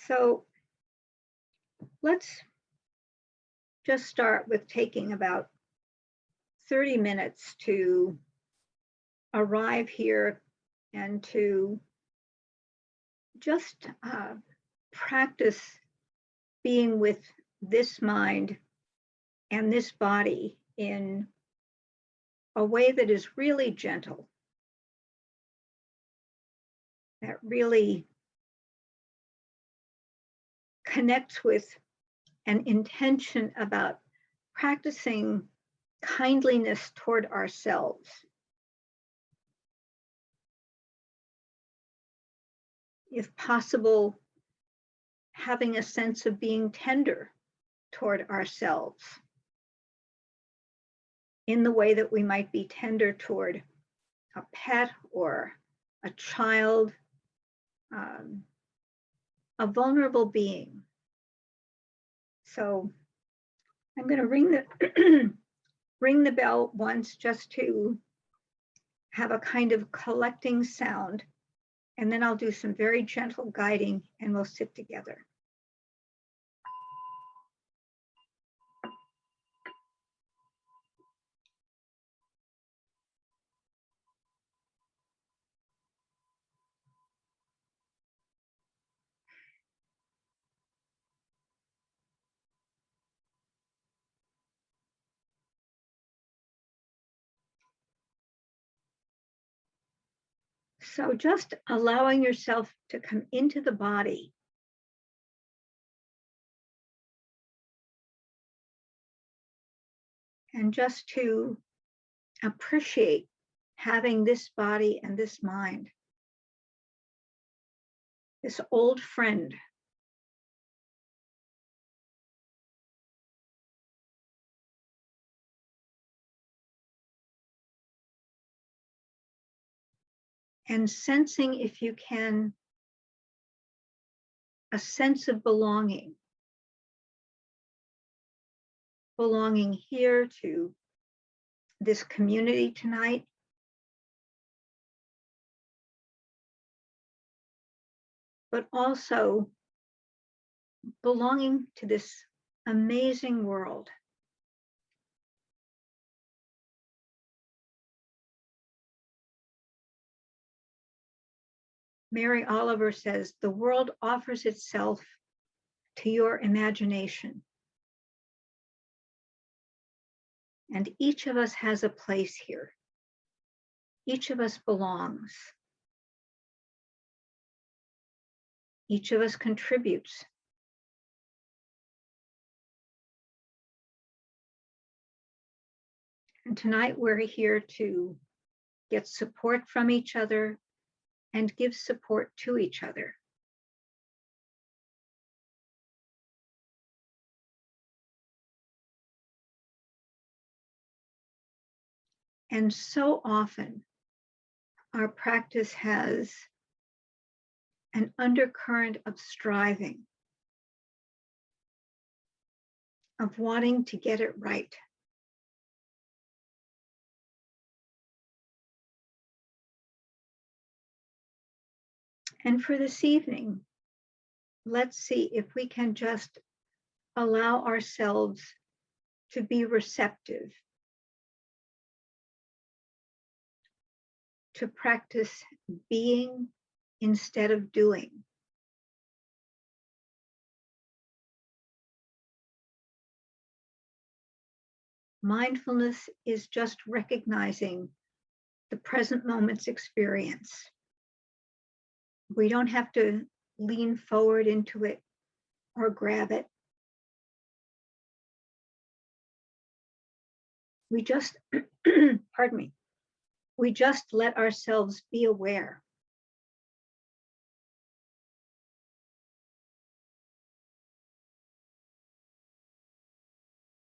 So let's just start with taking about 30 minutes to arrive here and to just practice being with this mind and this body in a way that is really gentle, that really connects with an intention about practicing kindliness toward ourselves. If possible, having a sense of being tender toward ourselves in the way that we might be tender toward a pet or a child, a vulnerable being. So I'm going to ring the bell once just to have a kind of collecting sound, and then I'll do some very gentle guiding and we'll sit together. So just allowing yourself to come into the body. And just to appreciate having this body and this mind, this old friend. And sensing, if you can, a sense of belonging. Belonging here to this community tonight. But also belonging to this amazing world. Mary Oliver says, the world offers itself to your imagination. And each of us has a place here. Each of us belongs. Each of us contributes. And tonight we're here to get support from each other and give support to each other. And so often our practice has an undercurrent of striving, of wanting to get it right. And for this evening, let's see if we can just allow ourselves to be receptive, to practice being instead of doing. Mindfulness is just recognizing the present moment's experience. We don't have to lean forward into it or grab it. We just, pardon me, we just let ourselves be aware.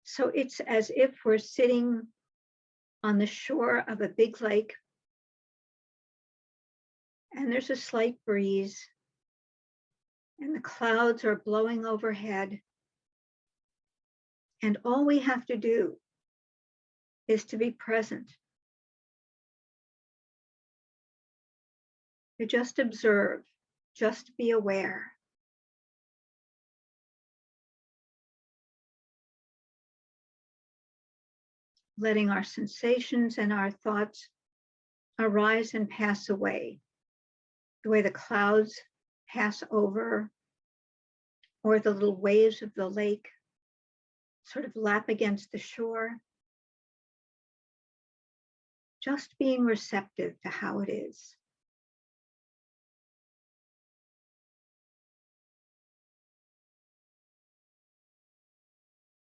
So it's as if we're sitting on the shore of a big lake and there's a slight breeze and the clouds are blowing overhead. And all we have to do is to be present, to just observe, just be aware. letting our sensations and our thoughts arise and pass away, the way the clouds pass over, or the little waves of the lake sort of lap against the shore. Just being receptive to how it is.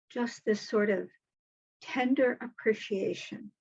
Just this sort of tender appreciation.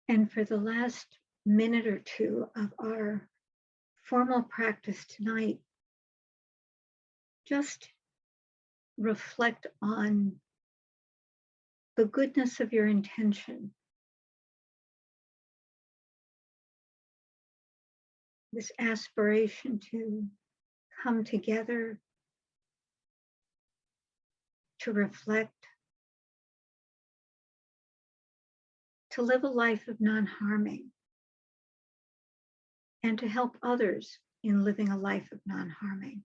And for the last minute or two of our formal practice tonight, just reflect on the goodness of your intention. This aspiration to come together, to reflect, to live a life of non-harming, and to help others in living a life of non-harming.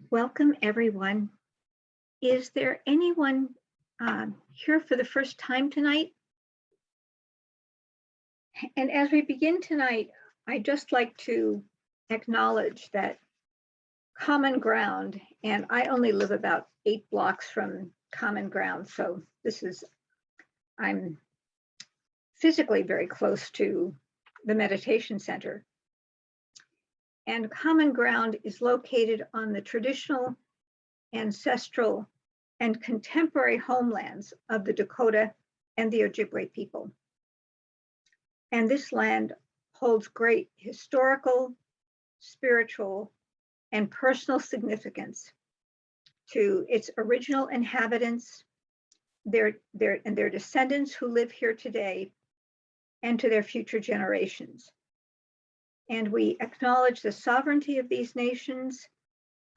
Welcome, everyone. Is there anyone here for the first time tonight? And as we begin tonight, I'd just like to acknowledge that Common Ground, and I only live about 8 blocks from Common Ground, so I'm physically very close to the meditation center. And Common Ground is located on the traditional, ancestral, and contemporary homelands of the Dakota and the Ojibwe people. And this land holds great historical, spiritual, and personal significance to its original inhabitants, their descendants who live here today, and to their future generations. And we acknowledge the sovereignty of these nations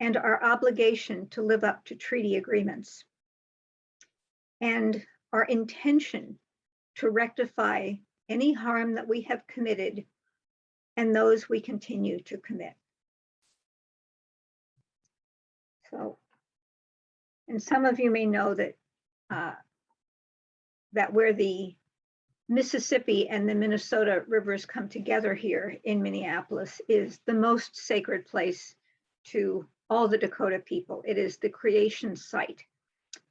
and our obligation to live up to treaty agreements, and our intention to rectify any harm that we have committed and those we continue to commit. So, and some of you may know that that where the Mississippi and the Minnesota rivers come together here in Minneapolis is the most sacred place to all the Dakota people. It is the creation site.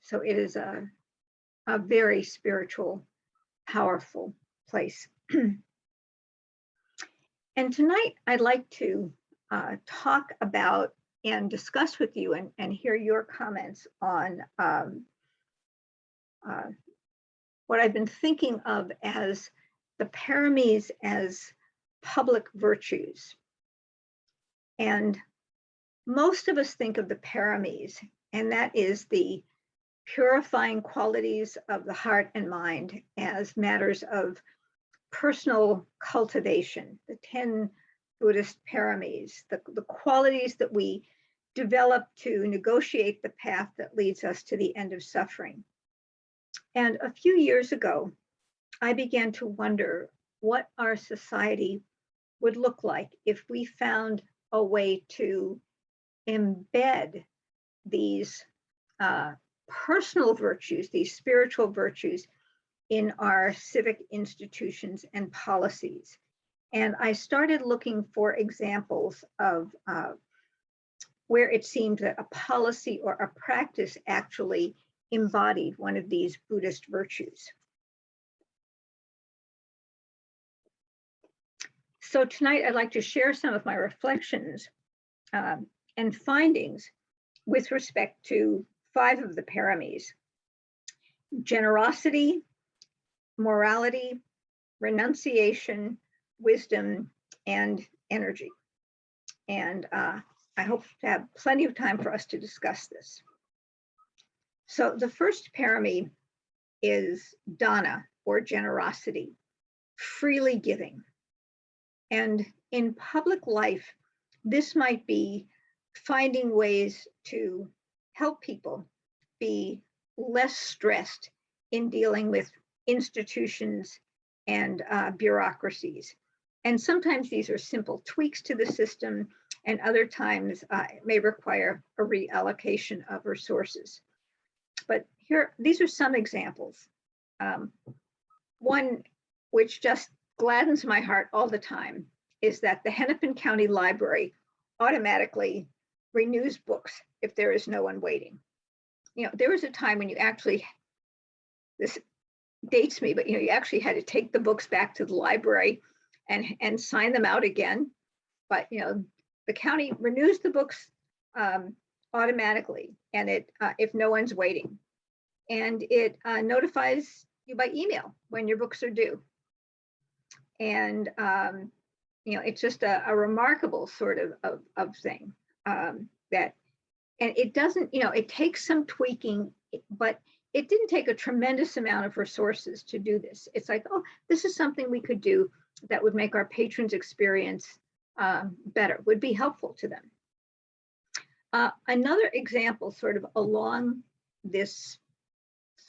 So it is a very spiritual, powerful place. And tonight I'd like to talk about and discuss with you and hear your comments on what I've been thinking of as the Paramis as public virtues. And most of us think of the Paramis, and that is the purifying qualities of the heart and mind as matters of personal cultivation, the 10 Buddhist Paramis, the qualities that we develop to negotiate the path that leads us to the end of suffering. And a few years ago, I began to wonder what our society would look like if we found a way to embed these personal virtues, these spiritual virtues, in our civic institutions and policies. And I started looking for examples of where it seemed that a policy or a practice actually embodied one of these Buddhist virtues. So tonight I'd like to share some of my reflections and findings with respect to 5 of the Paramis: generosity, morality, renunciation, wisdom, and energy. And I hope to have plenty of time for us to discuss this. So the first parami is dana, or generosity, freely giving. And in public life, this might be finding ways to help people be less stressed in dealing with institutions and bureaucracies. And sometimes these are simple tweaks to the system, and other times it may require a reallocation of resources. But here, these are some examples. One which just gladdens my heart all the time is that the Hennepin County Library automatically renews books if there is no one waiting. You know, there was a time when you actually, this dates me, but you actually had to take the books back to the library and sign them out again. But the county renews the books automatically, and it if no one's waiting, and it notifies you by email when your books are due. And it's just a remarkable sort of thing that, and it doesn't, it takes some tweaking, but it didn't take a tremendous amount of resources to do this. It's like, oh, this is something we could do that would make our patrons' experience better, would be helpful to them. Another example sort of along this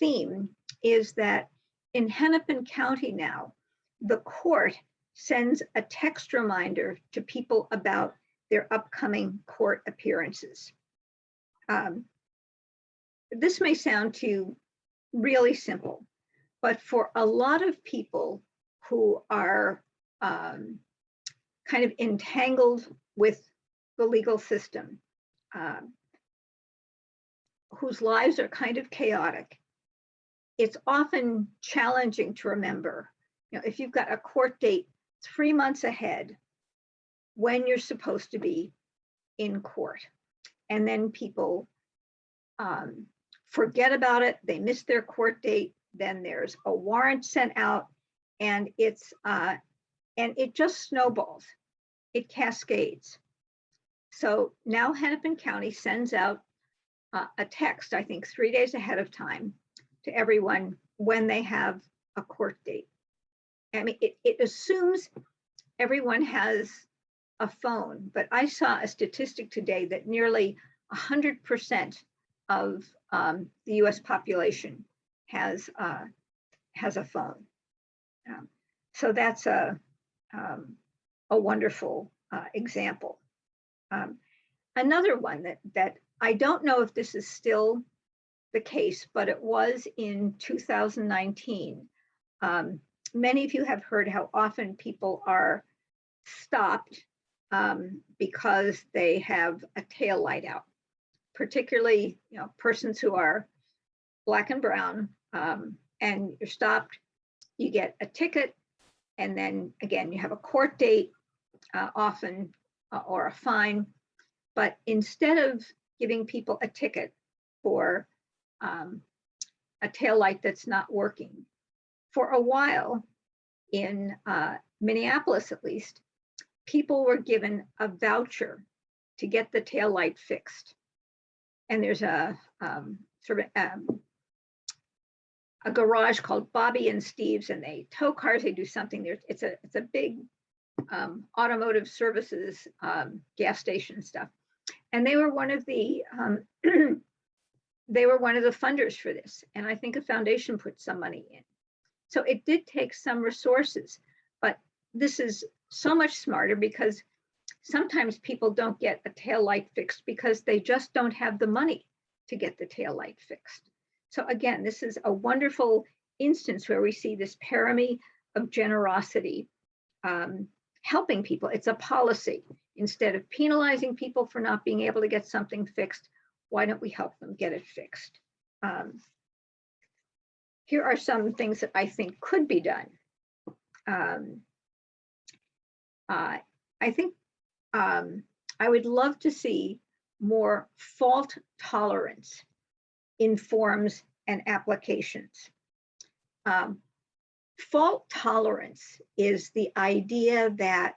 theme is that in Hennepin County now, the court sends a text reminder to people about their upcoming court appearances. This may sound too really simple, but for a lot of people who are kind of entangled with the legal system, whose lives are kind of chaotic, it's often challenging to remember, if you've got a court date 3 months ahead when you're supposed to be in court, and then people forget about it, they miss their court date, then there's a warrant sent out, and it just snowballs, it cascades. So now Hennepin County sends out a text, I think 3 days ahead of time, to everyone when they have a court date. I mean, it assumes everyone has a phone, but I saw a statistic today that nearly 100% of the US population has a phone. So that's a wonderful example. Another one that I don't know if this is still the case, but it was in 2019. Many of you have heard how often people are stopped because they have a tail light out, particularly persons who are Black and brown, and you're stopped, you get a ticket, and then again you have a court date often or a fine. But instead of giving people a ticket for a tail light that's not working, for a while in Minneapolis at least, people were given a voucher to get the tail light fixed. And there's a garage called Bobby and Steve's, and they tow cars, they do something there. It's a big automotive services gas station stuff. And they were one of the they were one of the funders for this. And I think a foundation put some money in. So it did take some resources, but this is so much smarter because sometimes people don't get a tail light fixed because they just don't have the money to get the tail light fixed. So again, this is a wonderful instance where we see this paramis of generosity helping people. It's a policy. Instead of penalizing people for not being able to get something fixed, why don't we help them get it fixed? Here are some things that I think could be done. I think I would love to see more fault tolerance in forms and applications. Fault tolerance is the idea that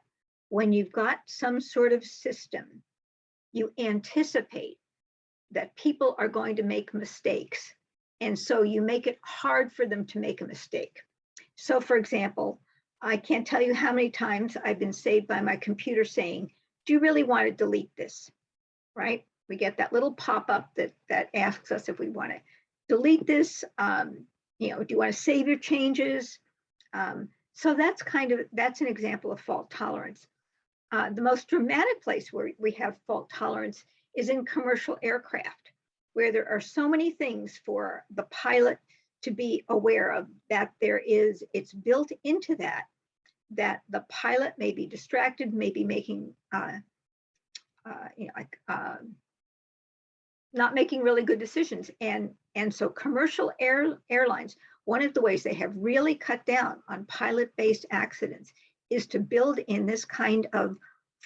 when you've got some sort of system, you anticipate that people are going to make mistakes. And so you make it hard for them to make a mistake. So for example, I can't tell you how many times I've been saved by my computer saying, do you really want to delete this? Right? We get that little pop-up that asks us if we want to delete this. You know, do you want to save your changes? So that's an example of fault tolerance. The most dramatic place where we have fault tolerance is in commercial aircraft, where there are so many things for the pilot to be aware of that it's built into that the pilot may be distracted, may be making, not making really good decisions. And so commercial airlines, one of the ways they have really cut down on pilot-based accidents is to build in this kind of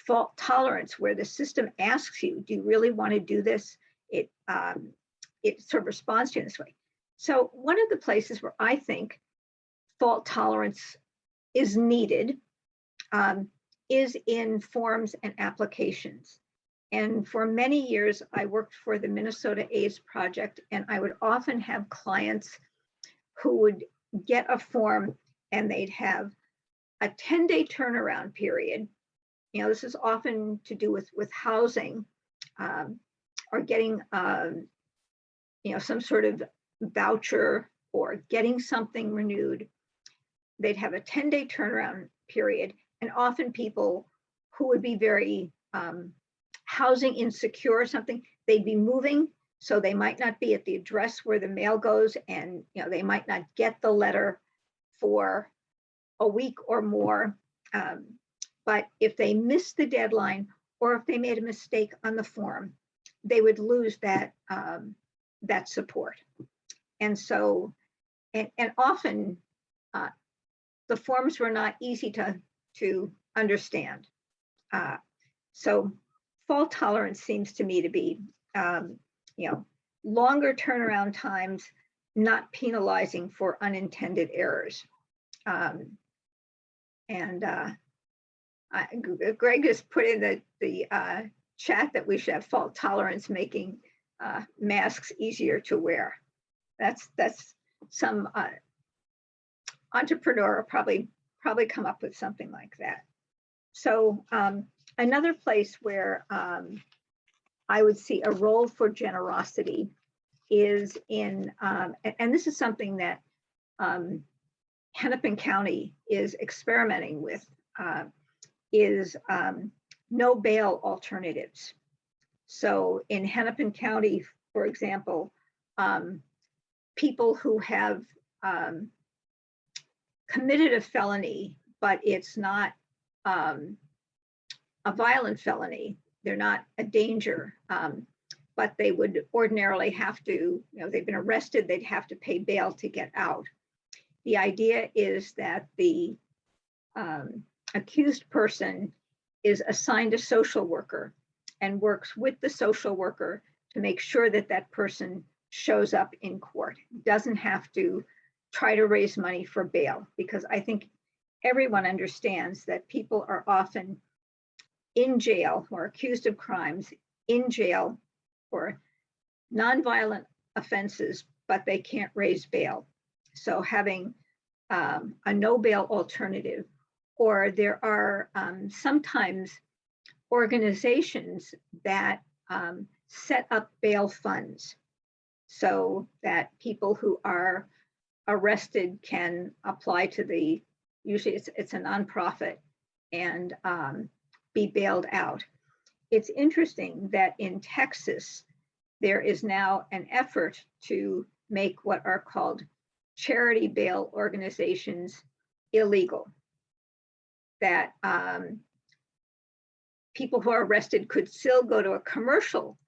fault tolerance where the system asks you, do you really want to do this? It sort of responds to you in this way. So one of the places where I think fault tolerance is needed is in forms and applications. And for many years, I worked for the Minnesota AIDS Project, and I would often have clients who would get a form and they'd have a 10-day turnaround period. You know, this is often to do with housing or getting, you know, some sort of voucher or getting something renewed. They'd have a 10-day turnaround period, and often people who would be very housing insecure or something, they'd be moving, so they might not be at the address where the mail goes, and you know, they might not get the letter for a week or more. But if they missed the deadline or if they made a mistake on the form, they would lose that that support. And so, and often the forms were not easy to understand. So fault tolerance seems to me to be, you know, longer turnaround times, not penalizing for unintended errors. Greg has put in the chat that we should have fault tolerance making masks easier to wear. That's some entrepreneur probably come up with something like that. So another place where I would see a role for generosity is in, and this is something that Hennepin County is experimenting with, is no bail alternatives. So in Hennepin County, for example, people who have committed a felony, but it's not a violent felony, they're not a danger, but they would ordinarily have to, you know, they've been arrested, they'd have to pay bail to get out. The idea is that the accused person is assigned a social worker and works with the social worker to make sure that that person shows up in court, doesn't have to try to raise money for bail, because I think everyone understands that people are often in jail or accused of crimes in jail for nonviolent offenses, but they can't raise bail. So having a no bail alternative, or there are sometimes organizations that set up bail funds so that people who are arrested can apply to the, usually it's a nonprofit, and be bailed out. It's interesting that in Texas, there is now an effort to make what are called charity bail organizations illegal. That people who are arrested could still go to a commercial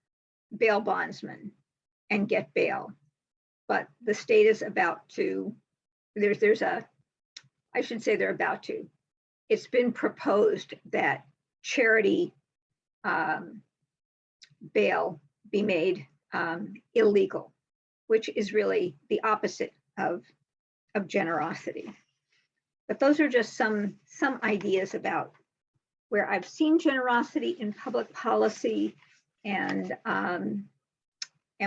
bail bondsman and get bail. But the state is about to, there's a, I should say they're about to, it's been proposed that charity bail be made illegal, which is really the opposite of generosity. But those are just some ideas about where I've seen generosity in public policy, and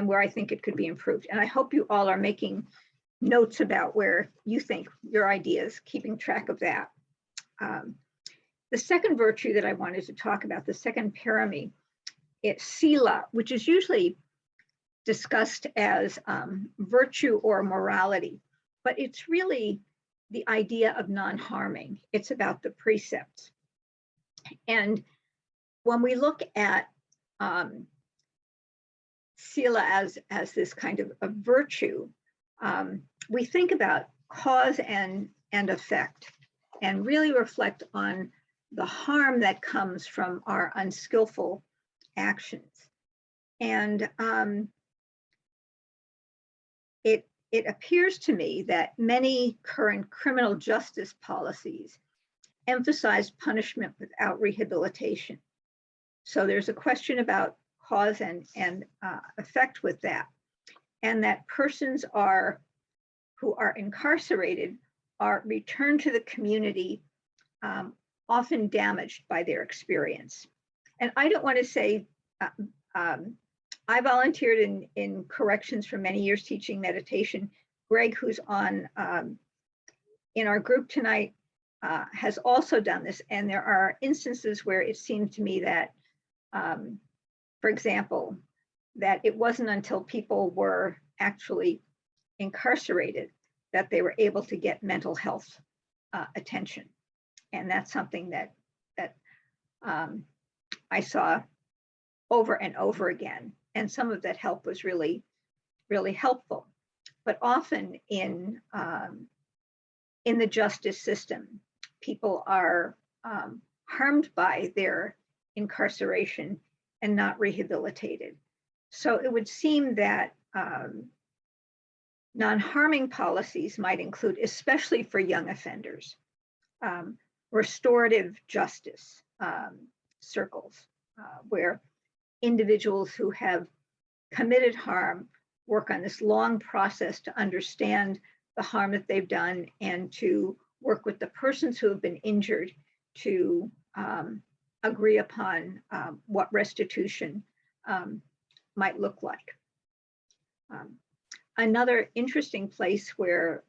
where I think it could be improved. And I hope you all are making notes about where you think your ideas, keeping track of that. The second virtue that I wanted to talk about, the second parami, it's Sila, which is usually discussed as virtue or morality, but it's really the idea of non-harming. It's about the precepts. And when we look at Sila as this kind of a virtue, we think about cause and effect, and really reflect on the harm that comes from our unskillful actions. And it appears to me that many current criminal justice policies emphasize punishment without rehabilitation. So there's a question about cause and effect with that, and that persons who are incarcerated are returned to the community, often damaged by their experience. And I don't want to say, I volunteered in corrections for many years teaching meditation. Greg, who's on in our group tonight, has also done this. And there are instances where it seemed to me that, for example, that it wasn't until people were actually incarcerated that they were able to get mental health attention. And that's something that I saw over and over again. And some of that help was really, really helpful. But often in the justice system, people are harmed by their incarceration and not rehabilitated. So it would seem that non-harming policies might include, especially for young offenders, restorative justice circles, where individuals who have committed harm work on this long process to understand the harm that they've done and to work with the persons who have been injured to agree upon what restitution might look like. Another interesting place where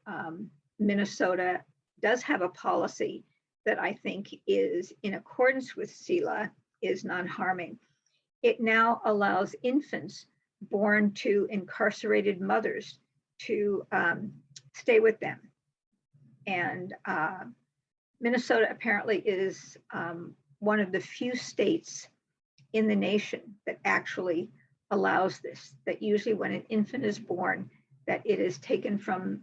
Minnesota does have a policy that I think is in accordance with Sila is non-harming. It now allows infants born to incarcerated mothers to stay with them. And Minnesota apparently is one of the few states in the nation that actually allows this, that usually when an infant is born, that it is taken from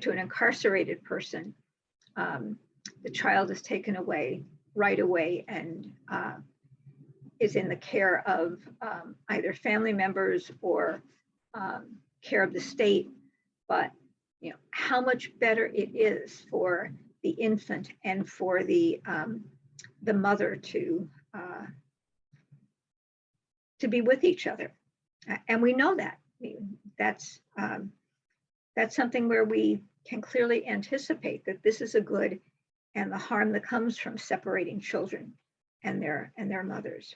to an incarcerated person, the child is taken away right away and is in the care of either family members or care of the state. But you know how much better it is for the infant and for the mother to be with each other, and we know that that's something where we can clearly anticipate that this is a good, and the harm that comes from separating children and their mothers.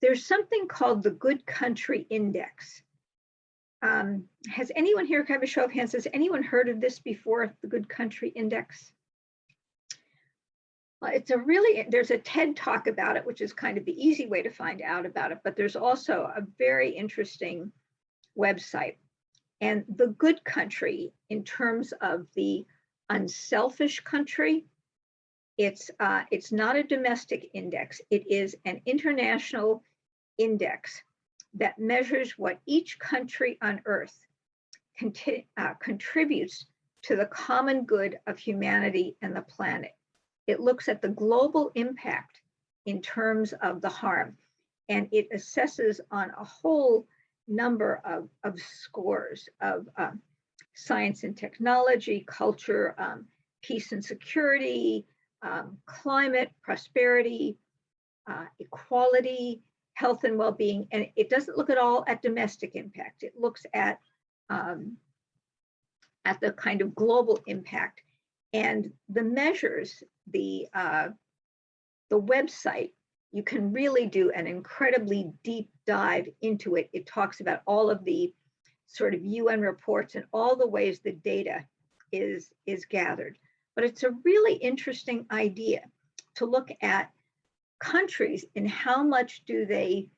There's something called the Good Country Index. Has anyone here, can I have a show of hands, has anyone heard of this before, the Good Country Index? Well, there's a TED talk about it, which is kind of the easy way to find out about it, but there's also a very interesting website. And the good country, in terms of the unselfish country, it's not a domestic index. It is an international index that measures what each country on earth contributes to the common good of humanity and the planet. It looks at the global impact in terms of the harm, and it assesses on a whole number of scores of science and technology, culture, peace and security, climate, prosperity, equality, health and well-being. And it doesn't look at all at domestic impact. It looks at the kind of global impact. And the measures, the website, you can really do an incredibly deep dive into it. It talks about all of the sort of UN reports and all the ways the data is gathered. but it's a really interesting idea to look at countries and how much do they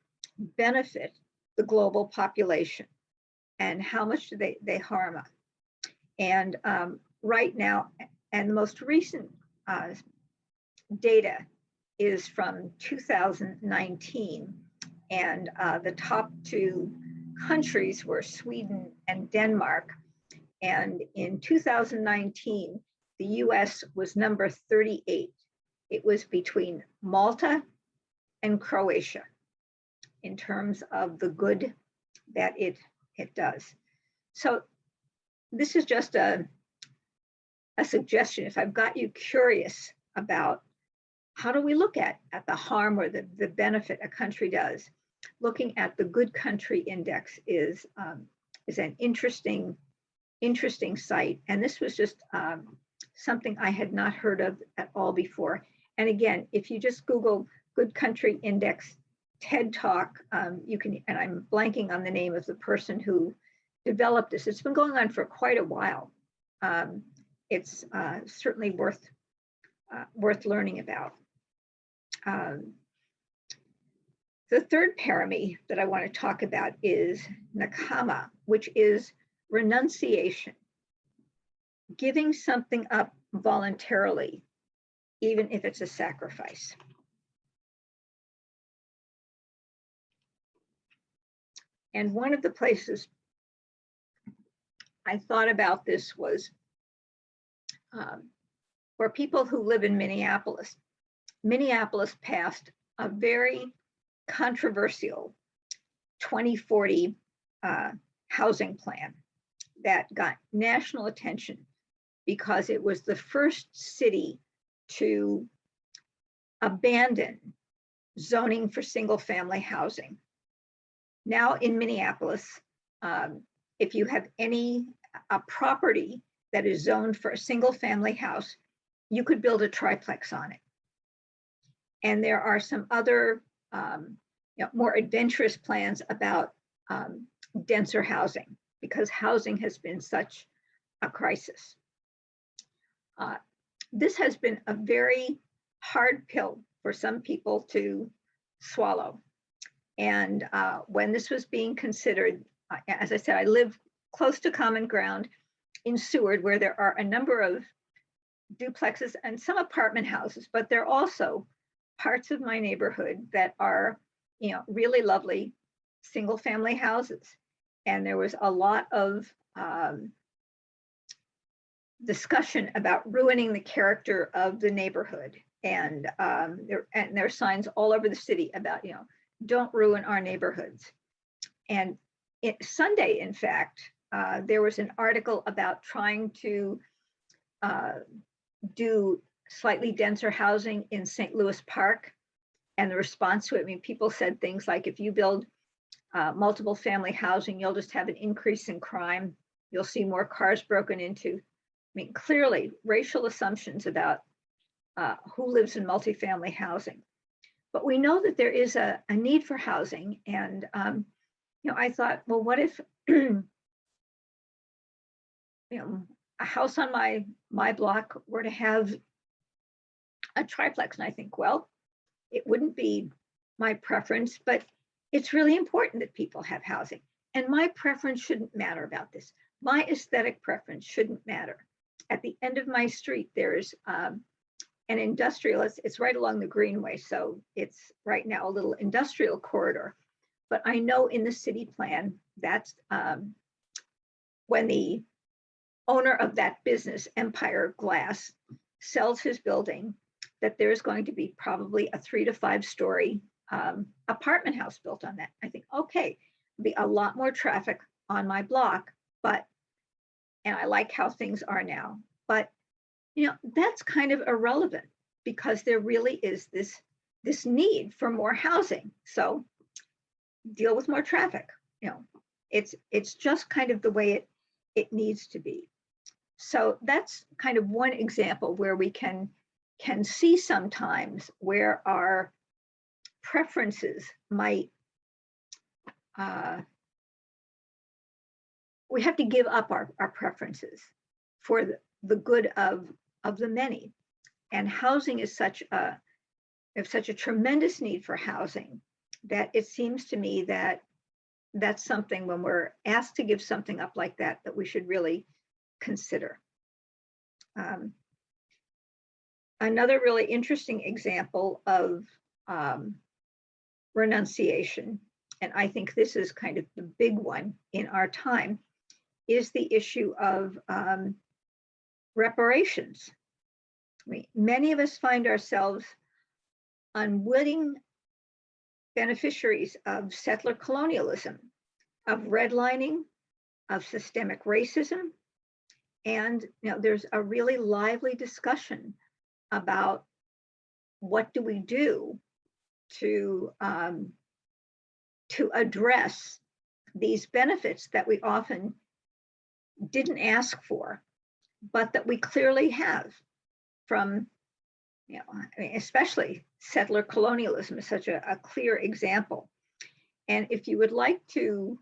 benefit the global population and how much do they harm us. And right now, and the most recent data is from 2019, and the top two countries were Sweden and Denmark. And in 2019, the US was number 38. It was between Malta and Croatia in terms of the good that it does. So this is just a suggestion. If I've got you curious about how do we look at the harm or the benefit a country does, looking at the Good Country Index is an interesting site. And this was just something I had not heard of at all before. And again, if you just Google Good Country Index TED Talk, you can, and I'm blanking on the name of the person who developed this. It's been going on for quite a while. It's certainly worth learning about. The third parami that I want to talk about is Nakama, which is renunciation, giving something up voluntarily, even if it's a sacrifice. And one of the places I thought about this was for people who live in Minneapolis. Minneapolis passed a very controversial 2040 housing plan that got national attention because it was the first city to abandon zoning for single-family housing. Now in Minneapolis, if you have a property that is zoned for a single-family house, you could build a triplex on it. And there are some other more adventurous plans about denser housing, because housing has been such a crisis. This has been a very hard pill for some people to swallow. And when this was being considered, as I said, I live close to Common Ground in Seward, where there are a number of duplexes and some apartment houses, but there are also parts of my neighborhood that are, really lovely single family houses. And there was a lot of discussion about ruining the character of the neighborhood. And there are signs all over the city about, don't ruin our neighborhoods. And Sunday, in fact, there was an article about trying to do slightly denser housing in St. Louis Park. And the response to it, people said things like, if you build multiple family housing, you'll just have an increase in crime. You'll see more cars broken into. Clearly racial assumptions about who lives in multifamily housing. But we know that there is a need for housing. And, I thought, well, what if, a house on my block were to have a triplex? And I think, well, it wouldn't be my preference, but it's really important that people have housing. And my preference shouldn't matter about this. My aesthetic preference shouldn't matter. At the end of my street, there's an industrial, it's right along the Greenway. So it's right now a little industrial corridor. But I know in the city plan, that's when the owner of that business, Empire Glass, sells his building, that there's going to be probably a 3 to 5 story apartment house built on that. I think, okay, be a lot more traffic on my block, and I like how things are now. But, that's kind of irrelevant because there really is this need for more housing. So deal with more traffic. It's just kind of the way it needs to be. So that's kind of one example where we can see sometimes where our preferences might, we have to give up our preferences for the good of of the many. And housing is such a tremendous need for housing that it seems to me that that's something, when we're asked to give something up like that, that we should really consider. Another really interesting example of renunciation, and I think this is kind of the big one in our time, is the issue of reparations. I mean, many of us find ourselves unwitting beneficiaries of settler colonialism, of redlining, of systemic racism. And there's a really lively discussion about what do we do to address these benefits that we often didn't ask for, but that we clearly have from, especially settler colonialism is such a clear example. And if you would like to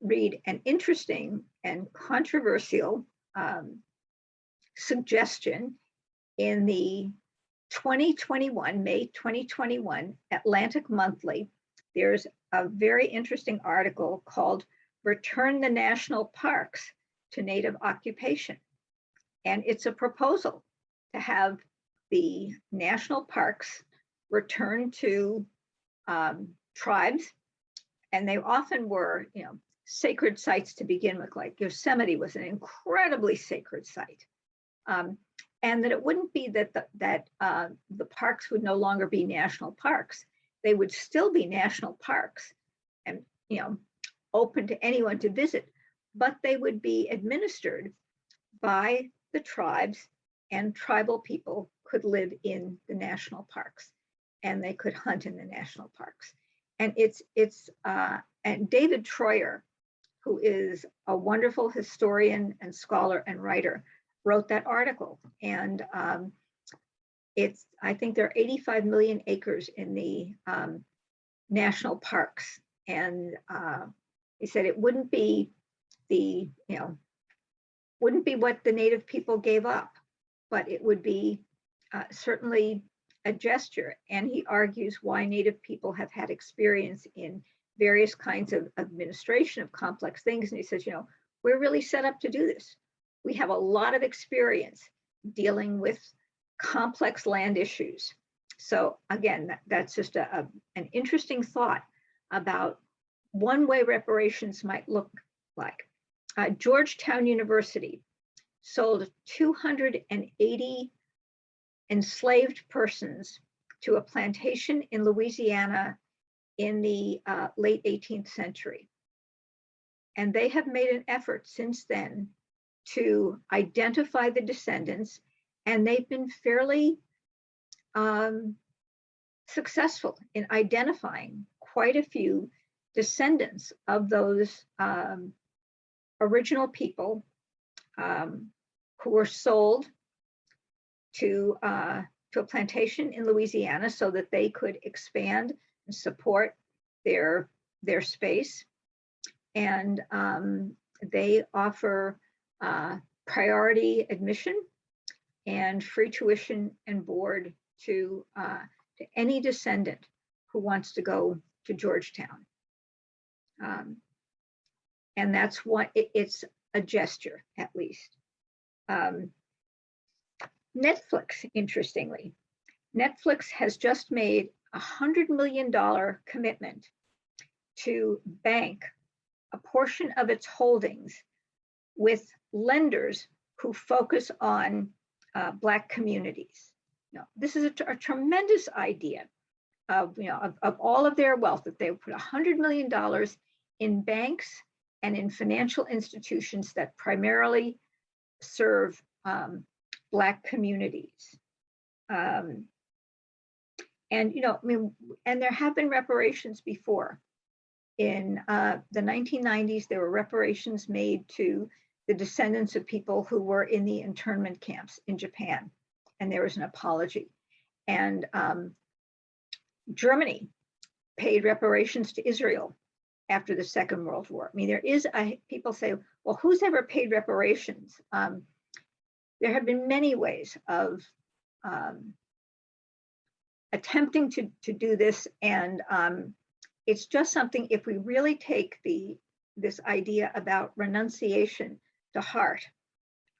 read an interesting and controversial suggestion in the May 2021 Atlantic Monthly, there's a very interesting article called "Return the National Parks to Native Occupation." And it's a proposal to have the national parks return to tribes. And they often were, sacred sites to begin with, like Yosemite was an incredibly sacred site. And that it wouldn't be that the parks would no longer be national parks. They would still be national parks and, open to anyone to visit, but they would be administered by the tribes, and tribal people could live in the national parks and they could hunt in the national parks. And and David Troyer, who is a wonderful historian and scholar and writer, wrote that article. And I think there are 85 million acres in the national parks. And he said it wouldn't be what the Native people gave up, but it would be certainly a gesture. And he argues why Native people have had experience in various kinds of administration of complex things. And he says, we're really set up to do this. We have a lot of experience dealing with complex land issues. So again, that's just an interesting thought about one way reparations might look like. Georgetown University sold 280 enslaved persons to a plantation in Louisiana in the late 18th century. And they have made an effort since then to identify the descendants, and they've been fairly successful in identifying quite a few descendants of those original people who were sold to a plantation in Louisiana so that they could expand and support their space. And they offer priority admission and free tuition and board to any descendant who wants to go to Georgetown. And that's what it's a gesture, at least. Netflix, interestingly, Netflix has just made a $100 million commitment to bank a portion of its holdings with lenders who focus on Black communities. This is a tremendous idea of all of their wealth, that they would put $100 million in banks and in financial institutions that primarily serve Black communities. And there have been reparations before. In the 1990s, there were reparations made to the descendants of people who were in the internment camps in Japan, and there was an apology. And Germany paid reparations to Israel after the Second World War. I mean, people say, well, who's ever paid reparations? there have been many ways of attempting to do this, and it's just something, if we really take this idea about renunciation to heart,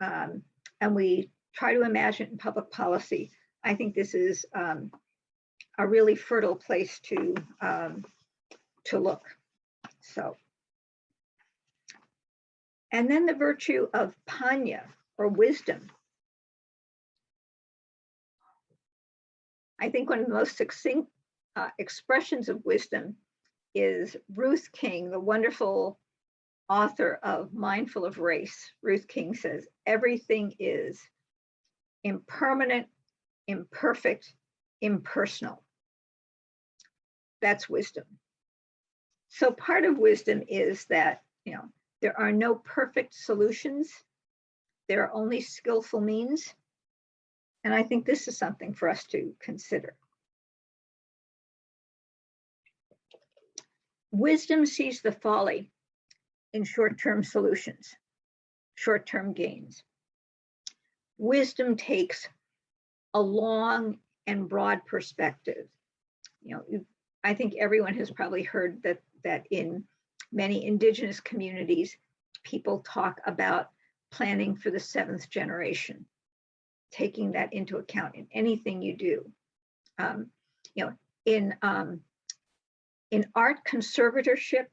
and we try to imagine in public policy, I think this is a really fertile place to look. So, and then the virtue of panya, or wisdom. I think one of the most succinct expressions of wisdom is Ruth King, the wonderful author of Mindful of Race. Ruth King says, everything is impermanent, imperfect, impersonal. That's wisdom. So part of wisdom is that, there are no perfect solutions. There are only skillful means. And I think this is something for us to consider. Wisdom sees the folly in short-term solutions, short-term gains. Wisdom takes a long and broad perspective. I think everyone has probably heard that in many indigenous communities, people talk about planning for the 7th generation, taking that into account in anything you do. In art conservatorship,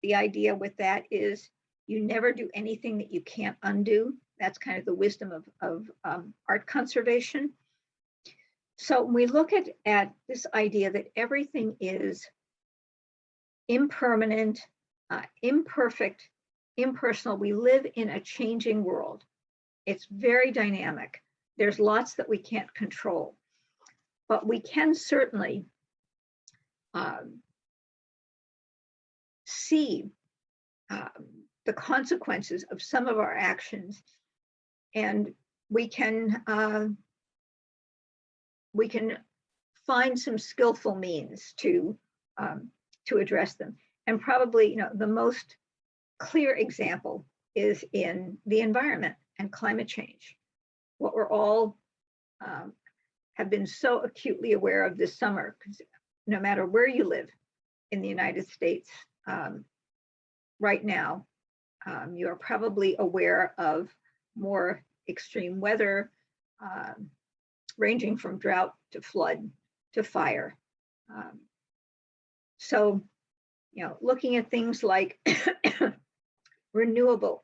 the idea with that is you never do anything that you can't undo. That's kind of the wisdom of art conservation. So when we look at this idea that everything is impermanent, imperfect, impersonal, we live in a changing world. It's very dynamic. There's lots that we can't control, but we can certainly see the consequences of some of our actions, and we can find some skillful means to address them. And probably, the most clear example is in the environment and climate change. What we're all have been so acutely aware of this summer, because no matter where you live in the United States right now, you are probably aware of more extreme weather, ranging from drought to flood to fire. So, looking at things like renewable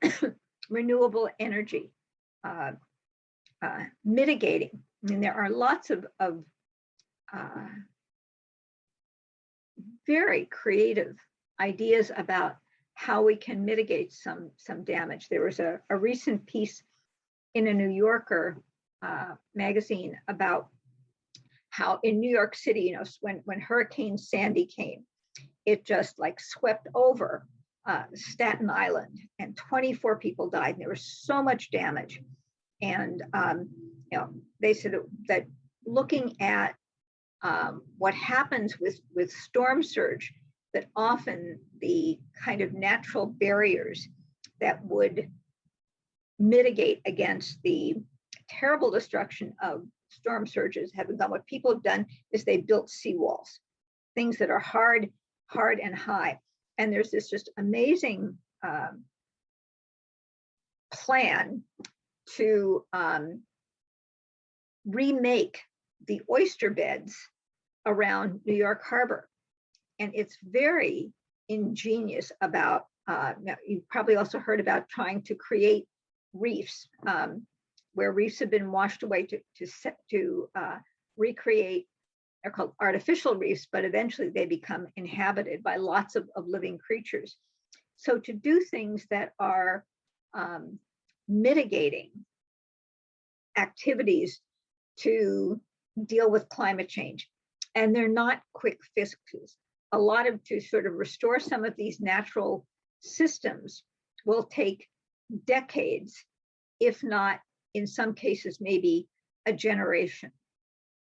energy, mitigating. I mean, there are lots of very creative ideas about how we can mitigate some damage. There was a recent piece in a New Yorker magazine about how in New York City, when Hurricane Sandy came, it just like swept over Staten Island, and 24 people died, and there was so much damage. And they said that looking at what happens with storm surge, that often the kind of natural barriers that would mitigate against the terrible destruction of storm surges have been done. What people have done is they built seawalls, things that are hard and high. And there's this just amazing plan to remake the oyster beds around New York Harbor. And it's very ingenious about, you've probably also heard about trying to create reefs, where reefs have been washed away to recreate. They're called artificial reefs, but eventually they become inhabited by lots of living creatures. So to do things that are mitigating activities to deal with climate change, and they're not quick fixes. A lot to sort of restore some of these natural systems will take decades, if not in some cases maybe a generation.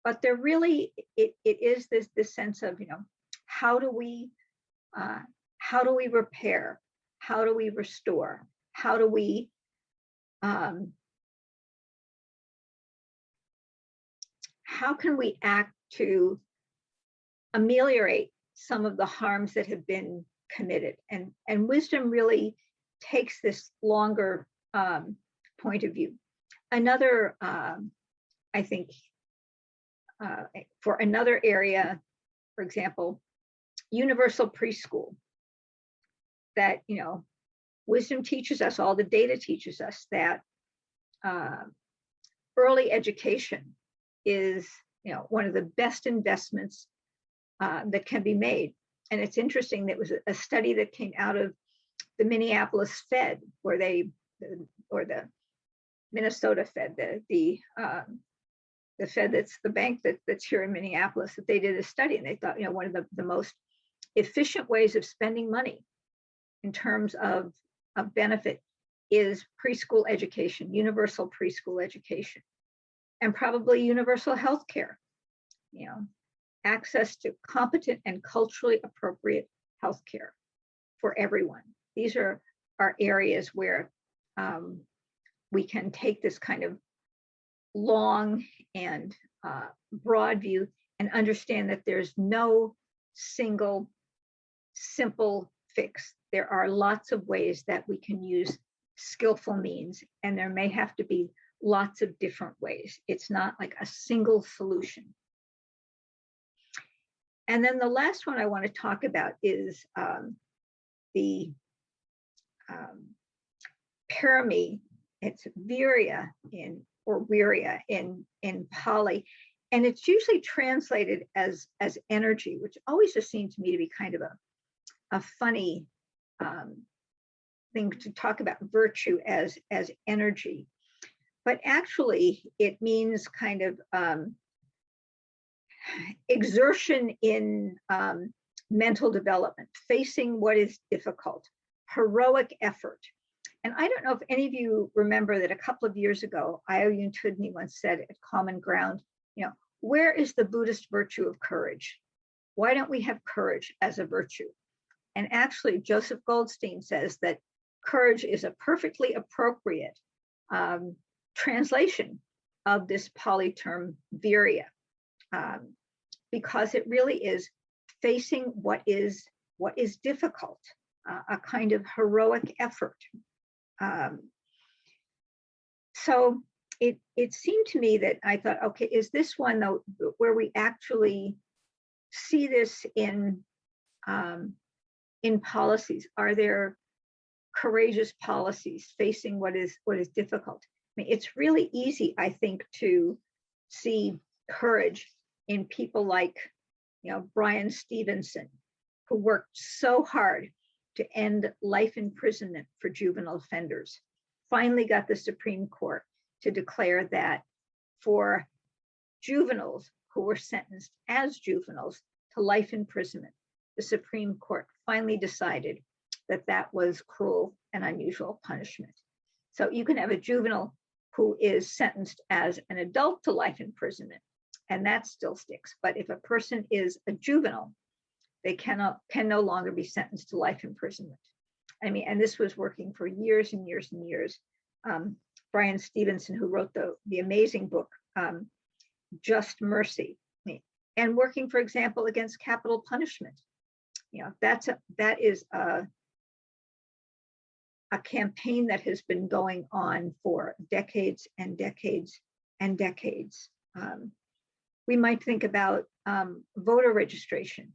But there really, it is this sense of, how do we repair? How do we restore? How do we how can we act to ameliorate some of the harms that have been committed? And wisdom really takes this longer point of view. Another, I think, for another area, for example, universal preschool, that, you know, wisdom teaches us, all the data teaches us that early education is, you know, one of the best investments that can be made. And it's interesting, that was a study that came out of the Minneapolis Fed, where they, or the Minnesota Fed, the Fed, that's the bank that's here in Minneapolis, that they did a study, and they thought, you know, one of the most efficient ways of spending money in terms of benefit is preschool education, universal preschool education, and probably universal health care, you know, access to competent and culturally appropriate health care for everyone. These are areas where we can take this kind of long and broad view and understand that there's no single simple fix. There are lots of ways that we can use skillful means, and there may have to be lots of different ways. It's not like a single solution. And then the last one I want to talk about is the Paramis. It's Virya or Virya in Pali, and it's usually translated as energy, which always just seemed to me to be kind of a funny thing to talk about virtue as energy. But actually, it means kind of exertion in mental development, facing what is difficult, heroic effort. And I don't know if any of you remember that a couple of years ago, Aoyun Tudni once said at Common Ground, you know, where is the Buddhist virtue of courage? Why don't we have courage as a virtue? And actually, Joseph Goldstein says that courage is a perfectly appropriate translation of this Pali term virya, because it really is facing what is difficult, a kind of heroic effort. So it seemed to me that I thought, okay, is this one though where we actually see this in policies? Are there courageous policies facing what is difficult? I mean, it's really easy, I think, to see courage in people like, you know, Brian Stevenson, who worked so hard to end life imprisonment for juvenile offenders, finally got the Supreme Court to declare that for juveniles who were sentenced as juveniles to life imprisonment, the Supreme Court finally decided that that was cruel and unusual punishment. So you can have a juvenile who is sentenced as an adult to life imprisonment, and that still sticks. But if a person is a juvenile, they can no longer be sentenced to life imprisonment. I mean, and this was working for years and years and years. Brian Stevenson, who wrote the amazing book, Just Mercy, and working, for example, against capital punishment. You know, that is a campaign that has been going on for decades and decades and decades. We might think about voter registration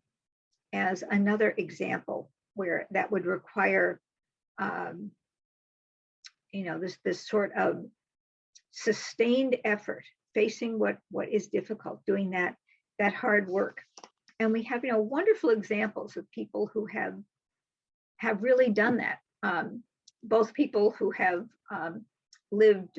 as another example where that would require, you know, this sort of sustained effort, facing what is difficult, doing that hard work. And we have, you know, wonderful examples of people who have really done that. Both people who have lived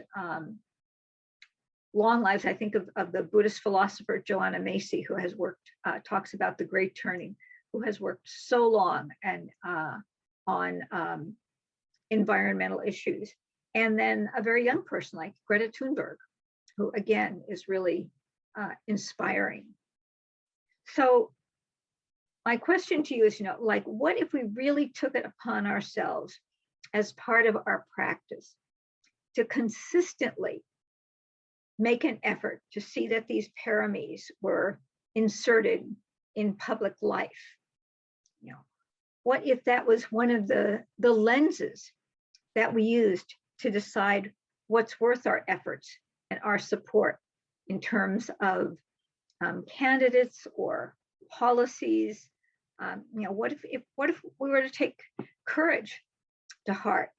long lives. I think of the Buddhist philosopher Joanna Macy, who has worked, talks about the Great Turning, who has worked so long and on environmental issues. And then a very young person like Greta Thunberg, who again is really inspiring. So my question to you is, you know, like, what if we really took it upon ourselves as part of our practice to consistently make an effort to see that these paramis were inserted in public life. You know, what if that was one of the lenses that we used to decide what's worth our efforts and our support in terms of candidates or policies? You know, what if we were to take courage to heart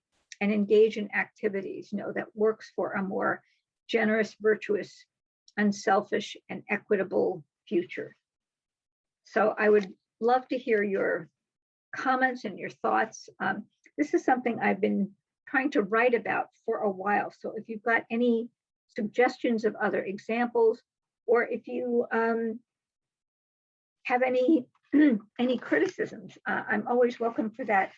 and engage in activities, you know, that works for a more generous, virtuous, unselfish, and equitable future? So I would love to hear your comments and your thoughts. This is something I've been trying to write about for a while. So if you've got any suggestions of other examples, or if you have any any criticisms, I'm always welcome for that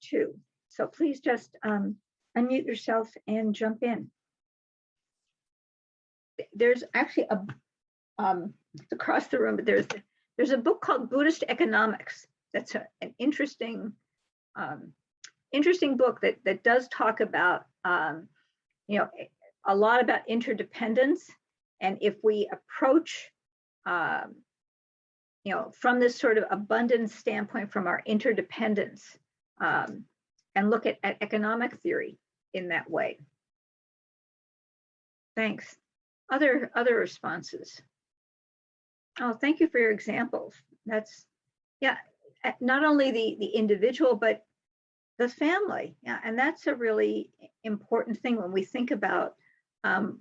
too. So please just unmute yourself and jump in. There's actually across the room, but there's a book called Buddhist Economics. That's an interesting book that does talk about you know, a lot about interdependence, and if we approach you know, from this sort of abundance standpoint, from our interdependence, and look at economic theory in that way. Thanks. Other responses? Oh, thank you for your examples. That's, yeah, not only the individual, but the family. Yeah, and that's a really important thing when we think about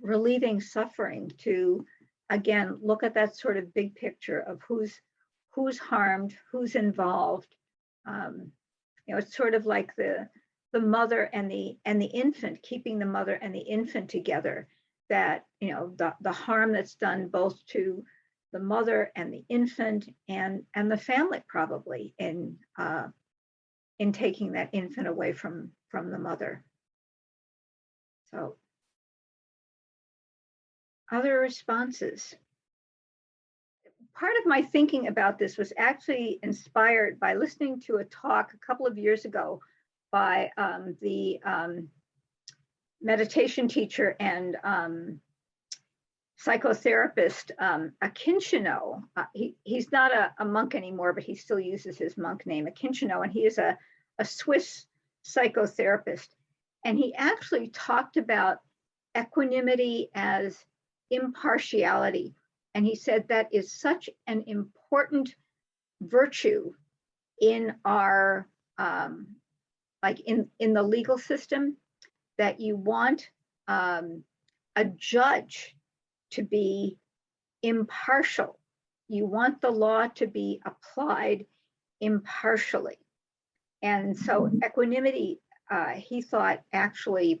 relieving suffering, to, again, look at that sort of big picture of who's harmed, who's involved. You know, it's sort of like the mother and the infant, keeping the mother and the infant together, that, you know, the harm that's done both to the mother and the infant and the family, probably, in taking that infant away from the mother. So, other responses? Part of my thinking about this was actually inspired by listening to a talk a couple of years ago by the meditation teacher and psychotherapist Akinchino. He's not a monk anymore, but he still uses his monk name, Akinchino, and he is a Swiss psychotherapist. And he actually talked about equanimity as impartiality. And he said that is such an important virtue in our, like in the legal system, that you want a judge to be impartial. You want the law to be applied impartially. And so equanimity, he thought, actually,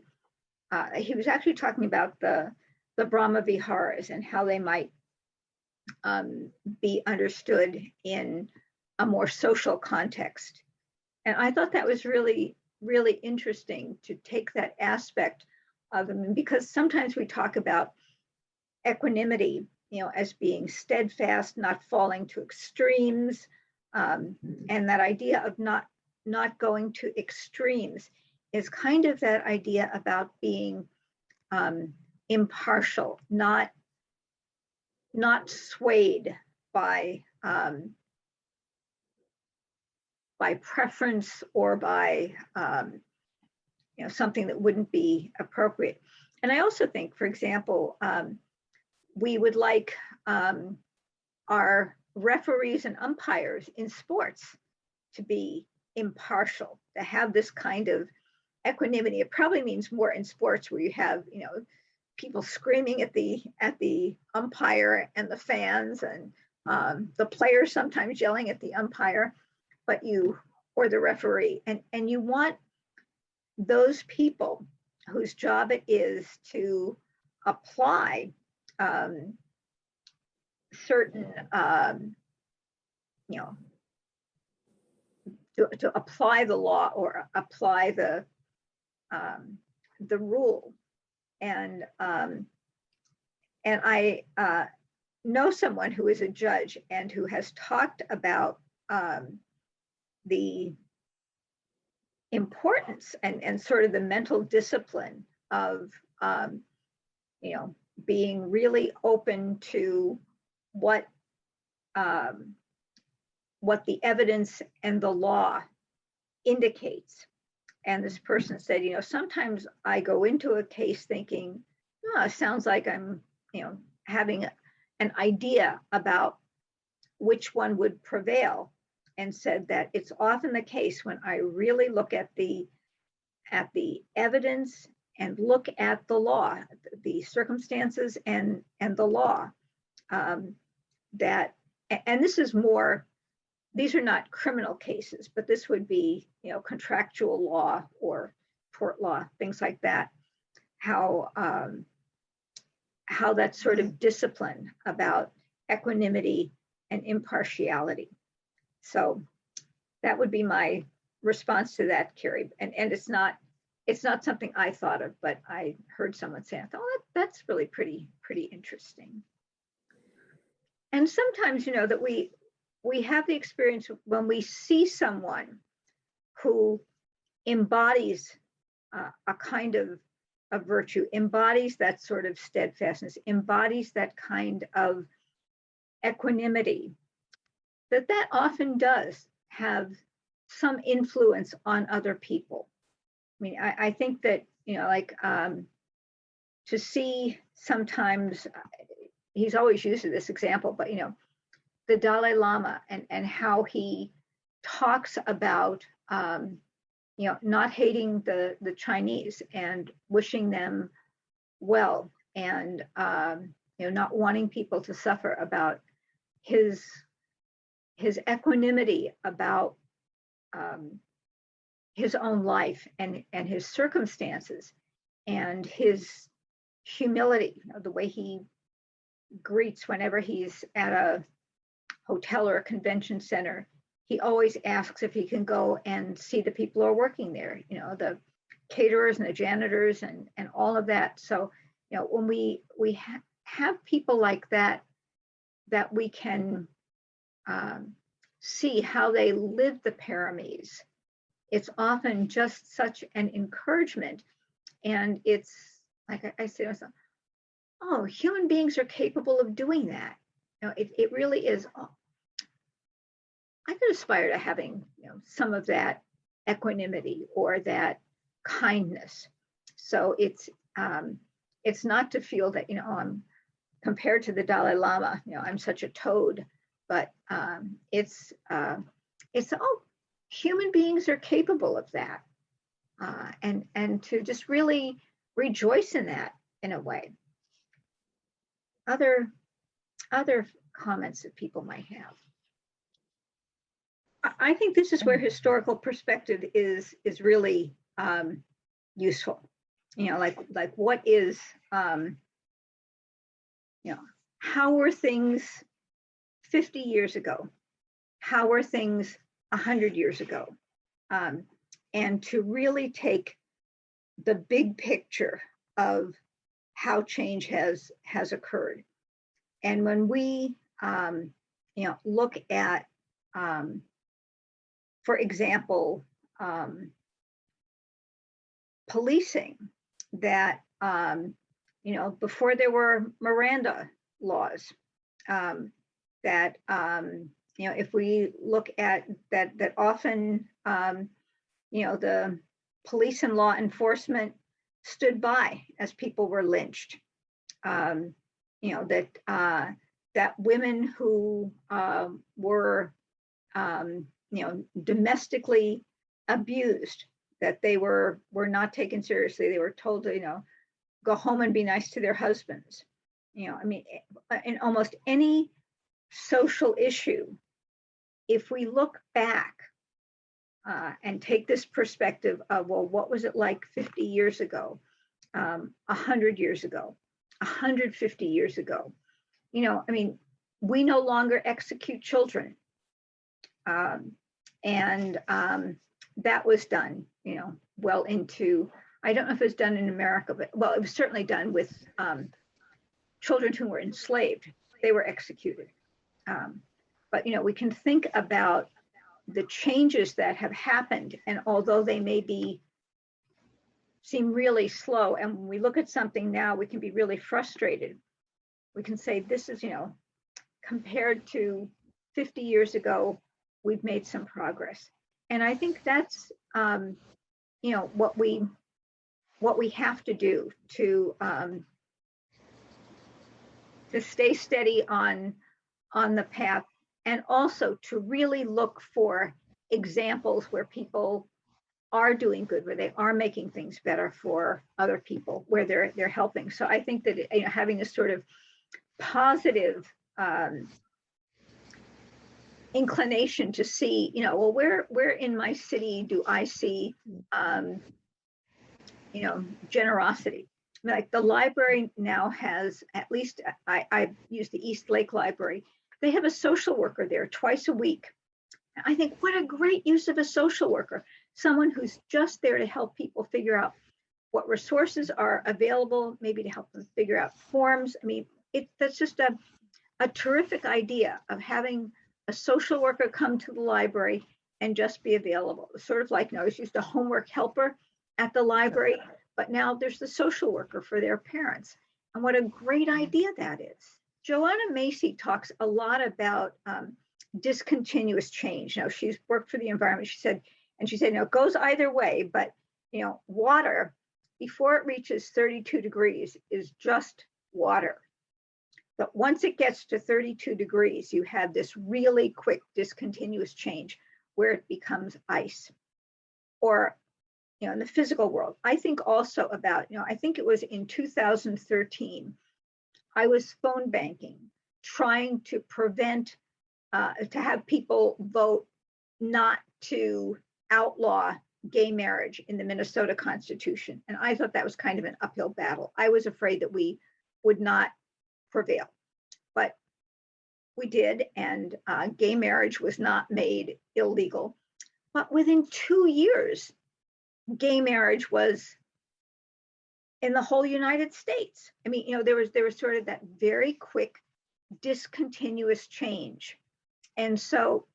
he was actually talking about the Brahma Viharas and how they might be understood in a more social context. And I thought that was really, really interesting to take that aspect of them, because sometimes we talk about equanimity, you know, as being steadfast, not falling to extremes, and that idea of not going to extremes is kind of that idea about being impartial, not swayed by preference or by you know, something that wouldn't be appropriate. And I also think, for example, we would like our referees and umpires in sports to be impartial, to have this kind of equanimity. It probably means more in sports, where you have, you know, people screaming at the umpire and the fans, and the players sometimes yelling at the umpire, but or the referee, and you want those people whose job it is to apply certain, you know, to apply the law or apply the rule. And I know someone who is a judge and who has talked about the importance and sort of the mental discipline of you being really open to what the evidence and the law indicates. And this person said, sometimes I go into a case thinking, oh, it sounds like I'm, having an idea about which one would prevail, and said that it's often the case when I really look at the evidence and look at the law, the circumstances and the law, that, and this is more, these are not criminal cases, but this would be, contractual law or tort law, things like that, how that sort of discipline about equanimity and impartiality. So that would be my response to that, Carrie. And it's not something I thought of, but I heard someone say, I thought, oh, that's really pretty interesting. And sometimes, that we have the experience when we see someone who embodies a kind of virtue, embodies that sort of steadfastness, embodies that kind of equanimity, that often does have some influence on other people. I mean, I think that, to see sometimes, he's always used this example, but, the Dalai Lama and how he talks about, not hating the Chinese and wishing them well, and, not wanting people to suffer, about his equanimity about his own life and his circumstances, and his humility, the way he greets whenever he's at a hotel or a convention center. He always asks if he can go and see the people who are working there, the caterers and the janitors and all of that. So, when we have people like that we can see how they live the Paramis, it's often just such an encouragement. And it's like I say to myself, oh, human beings are capable of doing that. It really is. I could aspire to having, some of that equanimity or that kindness. So it's not to feel that, I'm compared to the Dalai Lama, I'm such a toad, but it's human beings are capable of that, and to just really rejoice in that in a way. Other comments that people might have. I think this is where historical perspective is really useful. Like what is, how were things 50 years ago? How were things 100 years ago? And to really take the big picture of how change has occurred. And when we, look at, for example, policing, that, before there were Miranda laws, that, if we look at that often, the police and law enforcement stood by as people were lynched, that women who were, domestically abused, that they were not taken seriously. They were told to, go home and be nice to their husbands. In almost any social issue, if we look back and take this perspective of, well, what was it like 50 years ago, 100 years ago, 150 years ago? We no longer execute children. That was done, well into, I don't know if it was done in America, but, well, it was certainly done with children who were enslaved. They were executed. But, we can think about the changes that have happened, and although they may be seem really slow. And when we look at something now, we can be really frustrated. We can say, this is, compared to 50 years ago, we've made some progress. And I think that's, what we have to do to stay steady on the path, and also to really look for examples where people are doing good, where they are making things better for other people, where they're helping. So I think that having this sort of positive inclination to see, well, where in my city do I see generosity? Like the library now has, at least I use the East Lake Library, they have a social worker there twice a week. I think, what a great use of a social worker, someone who's just there to help people figure out what resources are available, maybe to help them figure out forms. I mean, that's just a terrific idea of having a social worker come to the library and just be available. Sort of like, I was used to homework helper at the library, but now there's the social worker for their parents. And what a great idea that is. Joanna Macy talks a lot about discontinuous change. She's worked for the environment. She said, it goes either way, but water, before it reaches 32 degrees, is just water. But once it gets to 32 degrees, you have this really quick discontinuous change where it becomes ice. Or, in the physical world, I think also about, I think it was in 2013, I was phone banking, trying to prevent, to have people vote not to outlaw gay marriage in the Minnesota Constitution. And I thought that was kind of an uphill battle. I was afraid that we would not prevail, but we did, and gay marriage was not made illegal. But within 2 years, gay marriage was in the whole United States. I mean, there was sort of that very quick, discontinuous change. And so,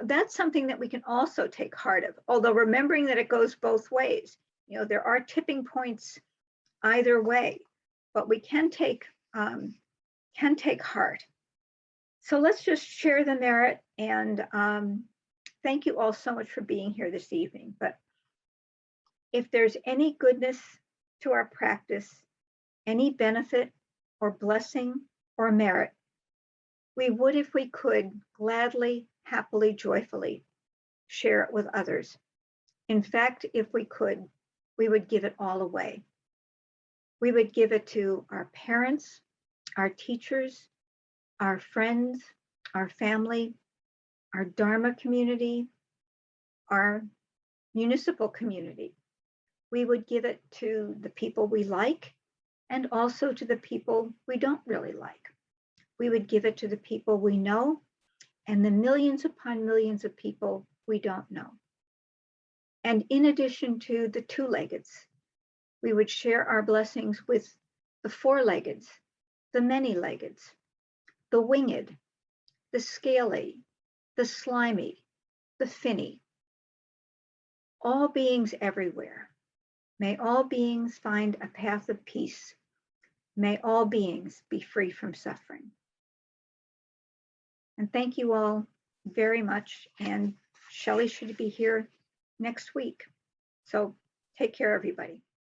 that's something that we can also take heart of, although remembering that it goes both ways. There are tipping points either way, but we can take heart. So let's just share the merit, and thank you all so much for being here this evening. But if there's any goodness to our practice, any benefit or blessing or merit, we would, if we could, gladly, happily, joyfully share it with others. In fact, if we could, we would give it all away. We would give it to our parents, our teachers, our friends, our family, our Dharma community, our municipal community. We would give it to the people we like, and also to the people we don't really like. We would give it to the people we know, and the millions upon millions of people we don't know. And in addition to the two-leggeds, we would share our blessings with the four-leggeds, the many-leggeds, the winged, the scaly, the slimy, the finny. All beings everywhere. May all beings find a path of peace. May all beings be free from suffering. And thank you all very much. And Shelley should be here next week. So take care, everybody.